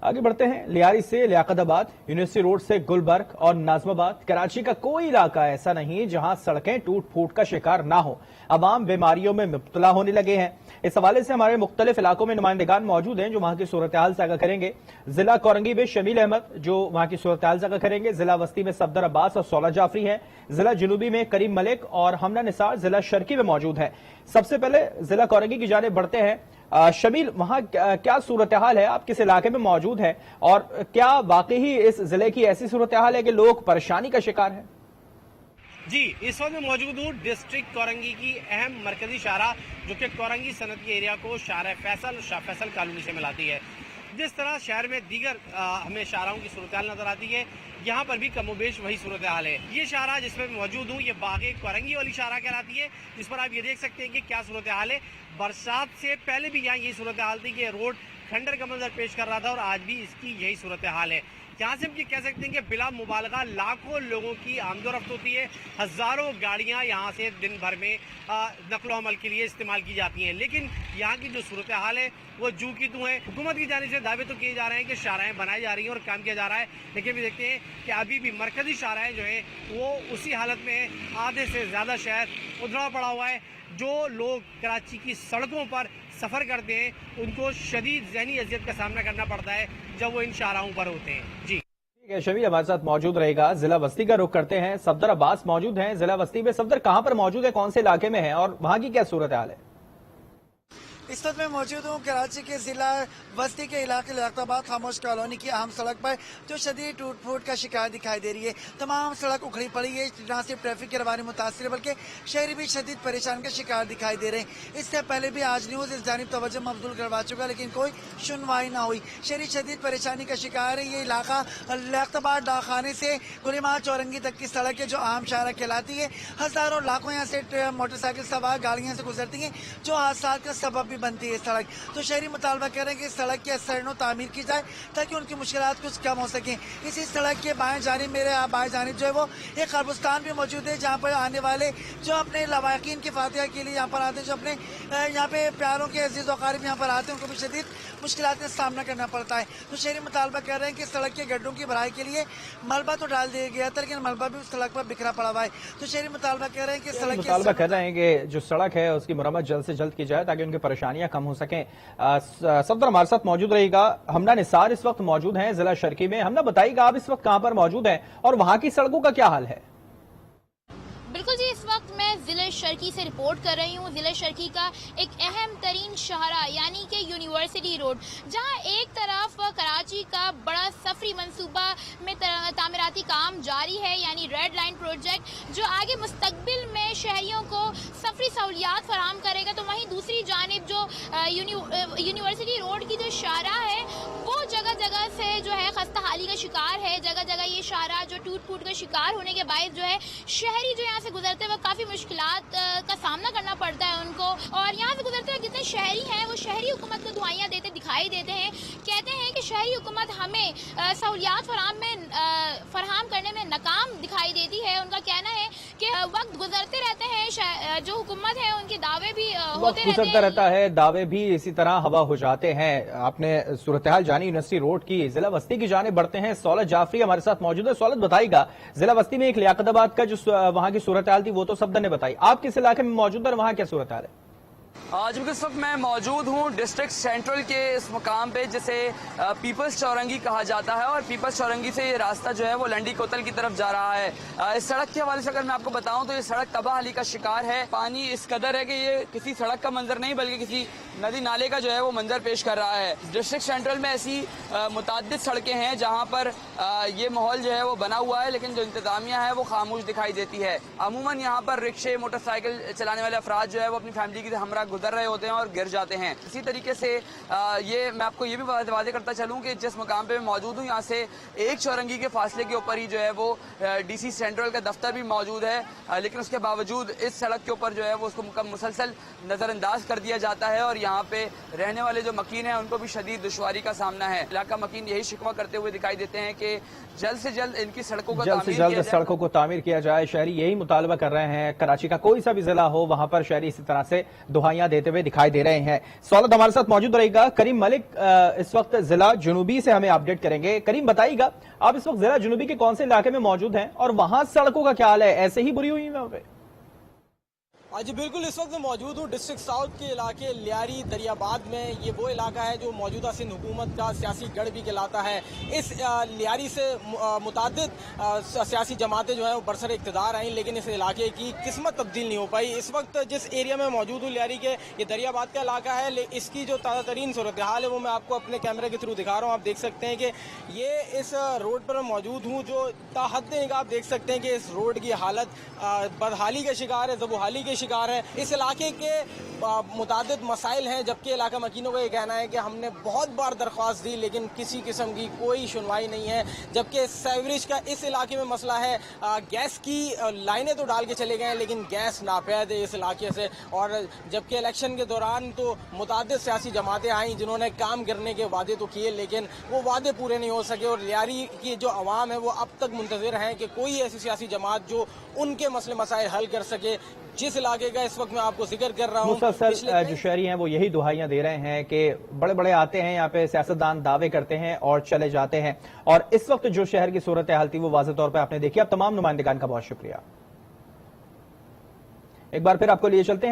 आगे बढ़ते हैं। लियारी से लियाकताबाद, यूनिवर्सिटी रोड से गुलबर्ग और नाजमाबाद, कराची का कोई इलाका ऐसा नहीं जहां सड़कें टूट फूट का शिकार ना हो। अवाम बीमारियों में मुब्तला होने लगे हैं। इस हवाले से हमारे मुख्तलिफ इलाकों में नुमाइंदगान मौजूद हैं जो वहां की सूरत हाल से आगाह करेंगे। जिला कोरंगी में शमील अहमद जो वहां की सूरत हाल से आगाह करेंगे। जिला वस्ती में सफदर अब्बास और सौला जाफरी है। जिला जुनूबी में करीम मलिक और हमना निसार जिला शर्की में मौजूद है। सबसे पहले जिला कोरंगी की जानिब बढ़ते हैं। शमील, वहां क्या सूरत हाल है? आप किस इलाके में मौजूद हैं और क्या वाकई ही इस जिले की ऐसी सूरत हाल है कि लोग परेशानी का शिकार हैं? जी, इस वक्त मैं मौजूद हूँ डिस्ट्रिक्ट कोरंगी की अहम मरकजी शाहराह जो कि कोरंगी सनती एरिया को शाह फैसल कॉलोनी से मिलाती है। जिस तरह शहर में दीगर हमें शाहराहों की सूरत हाल नजर आती है, यहाँ पर भी कमोबेश वही सूरत हाल है। ये शाहराह जिसमें मैं मौजूद हूँ ये बागे कोरंगी वाली शाहराह कहलाती है, जिस पर आप ये देख सकते हैं कि क्या सूरत हाल है। बरसात से पहले भी यहाँ ये सूरत हाल थी कि रोड खंडर का मंजर पेश कर रहा था और आज भी इसकी यही सूरत हाल है। यहाँ से हम ये कह सकते हैं कि बिला मुबालगा लाखों लोगों की आमदोरफ्त होती है। हजारों गाड़ियाँ यहाँ से दिन भर में नकलो अमल के लिए इस्तेमाल की जाती हैं, लेकिन यहाँ की जो सूरत हाल है वो जू की तू है। हुकूमत की जानिब से दावे तो किए जा रहे हैं कि शाहराहें बनाई जा रही हैं और काम किया जा रहा है, लेकिन भी देखते हैं कि अभी भी मरकजी शाहराहें जो है वो उसी हालत में है। आधे से ज़्यादा शहर उधड़ा पड़ा हुआ है। जो लोग कराची की सड़कों पर सफ़र करते हैं उनको शदीद ज़हनी अज़ियत का सामना करना पड़ता है जब वो इन शाहराहों पर होते हैं। जी ठीक है, शमील हमारे साथ मौजूद रहेगा। जिला वस्ती का रुख करते हैं। सफदर अब्बास मौजूद हैं जिला वस्ती में। सफदर, कहां पर मौजूद है, कौन से इलाके में है और वहां की क्या सूरत हाल है? इस वक्त मैं मौजूद हूँ कराची के जिला वस्ती के इलाके लियाकताबाद खामोश कॉलोनी की अहम सड़क पर, जो शदीद टूट फूट का शिकार दिखाई दे रही है। तमाम सड़क उखड़ी पड़ी है। न सिर्फ ट्रैफिक की रवानी मुतासर है बल्कि शहरी भी शदीद परेशान का शिकार दिखाई दे रहे हैं। इससे पहले भी आज न्यूज़ इस जानिब तवज्जो मबजूल करवा चुका, लेकिन कोई सुनवाई ना हुई। शहरी शदीद परेशानी का शिकार है। ये इलाका लियाकताबाद डाकखाने से गुलिमार चौरंगी तक की सड़क है जो आम शाहराह कहलाती है। हजारों लाखों यहाँ से मोटरसाइकिल सवार गाड़ियाँ से गुजरती हैं जो हादसा का सबब भी बनती है सड़क। तो शहरी मुतालबा कर रहे हैं कि सड़क के असरनो तामीर की जाए ताकि उनकी मुश्किलात कुछ कम हो सके। इसी सड़क के बाएं जानिब, मेरे बाएं जानिब जो है वो एक कब्रिस्तान भी मौजूद है जहाँ पर आने वाले जो अपने लवाकिन की फातिहा के लिए यहाँ पर आते हैं, जो अपने यहाँ पे प्यारों के अजीज वकारिब यहाँ पर आते हैं, उनको भी शदीद मुश्किलात का सामना करना पड़ता है। तो शहरी मुतालबा कर रहे हैं कि सड़क के गड्ढों की भराई के लिए मलबा तो डाल दिया गया था, लेकिन मलबा भी सड़क पर बिखरा पड़ा हुआ है। तो शहरी मुतालबा कर रहे हैं कि सड़क मुतालबा कर रहे हैं कि जो सड़क है उसकी मरम्मत जल्द से जल्द की जाए ताकि उनकी परेशानियां कम हो सकें। सफदर हमारे साथ मौजूद रहेगा। हमना निसार इस वक्त मौजूद हैं जिला शर्की में। हमना बताइएगा आप इस वक्त कहां पर मौजूद हैं और वहां की सड़कों का क्या हाल है? बिल्कुल जी, इस वक्त मैं जिला शर्की से रिपोर्ट कर रही हूँ। जिला शर्की का एक अहम तरीन शाहराह यानी कि यूनिवर्सिटी रोड, जहाँ एक तरफ कराची का बड़ा सफरी मंसूबा में तामीराती काम जारी है यानी रेड लाइन प्रोजेक्ट जो आगे मुस्तकबिल में शहरियों को सफरी सहूलियात फराहम करेगा, तो वहीं दूसरी जानिब जो यूनिवर्सिटी रोड की जो शाहराह है वो जगह जगह से जो है खस्ता हाली का शिकार है। जगह जगह ये शाहराह जो टूट फूट का शिकार होने के बाद जो है शहरी जो से गुजरते हुए काफी मुश्किलात का सामना करना पड़ता है उनको। और यहाँ से गुजरते हुए जितने शहरी हैं वो शहरी हुकूमत को दुआइयाँ देते दिखाई देते हैं। कहते हैं कि शहरी हुकूमत हमें सहूलियात फराहम करने में नाकाम दिखाई देती है। उनका कहना है कि वक्त गुजरते रहते हैं, जो हुकूमत है उनके दावे भी होते रहता है, दावे भी इसी तरह हवा हो जाते हैं। आपने सूरत हाल जानी यूनिवर्सिटी रोड की। जिला वस्ती की जाने बढ़ते हैं। सौलत जाफरी हमारे साथ मौजूद है। सौलत, बताइएगा जिला वस्ती में एक लियाकताबाद का जो वहां की सूरत हाल थी वो तो सफदर ने बताई, आप किस इलाके में मौजूद है और वहां क्या सूरत हाल है? आज इस वक्त मैं मौजूद हूँ डिस्ट्रिक्ट सेंट्रल के इस मुकाम पे जिसे पीपल्स चौरंगी कहा जाता है और पीपल्स चौरंगी से ये रास्ता जो है वो लंडी कोतल की तरफ जा रहा है। इस सड़क के हवाले से अगर मैं आपको बताऊं तो ये सड़क तबाही का शिकार है। पानी इस कदर है कि ये किसी सड़क का मंजर नहीं बल्कि किसी नदी नाले का जो है वो मंजर पेश कर रहा है। डिस्ट्रिक्ट सेंट्रल में ऐसी मुताद्दिद सड़कें हैं जहाँ पर ये माहौल जो है वो बना हुआ है, लेकिन जो इंतजामिया है वो खामोश दिखाई देती है। अमूमन यहाँ पर रिक्शे, मोटरसाइकिल चलाने वाले अफराद जो है वो अपनी फैमिली की हमरा गुजर रहे होते हैं और गिर जाते हैं। इसी तरीके से ये मैं आपको ये भी वादे करता चलूं कि जिस मुकाम पे मैं मौजूद हूँ यहाँ से एक चौरंगी के फासले के ऊपर ही जो है वो डीसी सेंट्रल का दफ्तर भी मौजूद है, लेकिन उसके बावजूद इस सड़क के ऊपर जो है वो उसको मुसलसल नजरअंदाज कर दिया जाता है और यहाँ पे रहने वाले जो मकीन हैं उनको भी शदीद दुश्वारी का सामना है। इलाका मकीन यही शिकवा करते हुए दिखाई देते हैं कि जल्द से जल्द इनकी सड़कों का जल्द से तामीर जल्द किया जाए। सड़कों को तामीर किया जाए, शहरी यही मुतालबा कर रहे हैं। कराची का कोई सा भी जिला हो वहां पर शहरी इसी तरह से दुहाइयां देते हुए दिखाई दे रहे हैं। सवालत हमारे साथ मौजूद रहेगा करीम मलिक, इस वक्त जिला जुनूबी से हमें अपडेट करेंगे। करीम बताइएगा, आप इस वक्त जिला जुनूबी के कौन से इलाके में मौजूद हैं और वहां सड़कों का क्या हाल है? ऐसे ही बुरी हुई है वहां पे? जी बिल्कुल, इस वक्त मैं मौजूद हूँ डिस्ट्रिक्ट साउथ के इलाके लियारी दरियाबाद में। ये वो इलाका है जो मौजूदा सिंध हुकूमत का सियासी गढ़ भी कहलाता है। इस लियारी से मुतादिद सियासी जमातें जो है वो बरसर इक़्तिदार आई, लेकिन इस इलाके की किस्मत तब्दील नहीं हो पाई। इस वक्त जिस एरिया में मौजूद हूँ लियारी के, ये दरियाबाद का इलाका है। इसकी जो ताज़ा तरीन सूरत हाल है वो मैं आपको अपने कैमरे के थ्रू दिखा रहा हूँ। आप देख सकते हैं कि ये इस रोड पर मौजूद हूँ जो ताहद निगाह आप देख सकते हैं कि इस रोड की हालत बदहाली का शिकार है, ज़बूहाली के शिकार है। इस इलाके के मुतादिद मसाइल हैं, जबकि इलाका मकीनों का ये कहना है कि हमने बहुत बार दरख्वास्त दी लेकिन किसी किस्म की कोई सुनवाई नहीं है। जबकि सेवरेज का इस इलाके में मसला है, गैस की लाइनें तो डाल के चले गए हैं लेकिन गैस नापैद है इस इलाके से। और जबकि इलेक्शन के दौरान तो मुतादिद सियासी जमातें आई जिन्होंने काम करने के वादे तो किए लेकिन वो वादे पूरे नहीं हो सके। और लियारी की जो अवाम है वो अब तक मुंतज़िर हैं कि कोई ऐसी सियासी जमात जो उनके मसले मसाइल हल कर सके। जिस इलाके का इस वक्त मैं आपको जिक्र कर रहा हूँ, मुसलसल जो शहरी हैं वो यही दुहाइयां दे रहे हैं कि बड़े बड़े आते हैं यहाँ पे, सियासतदान दावे करते हैं और चले जाते हैं। और इस वक्त जो शहर की सूरत हाल थी वो वाज़ेह तौर पे आपने देखी। अब तमाम नुमाइंदगान का बहुत शुक्रिया। एक बार फिर आपको लिए चलते हैं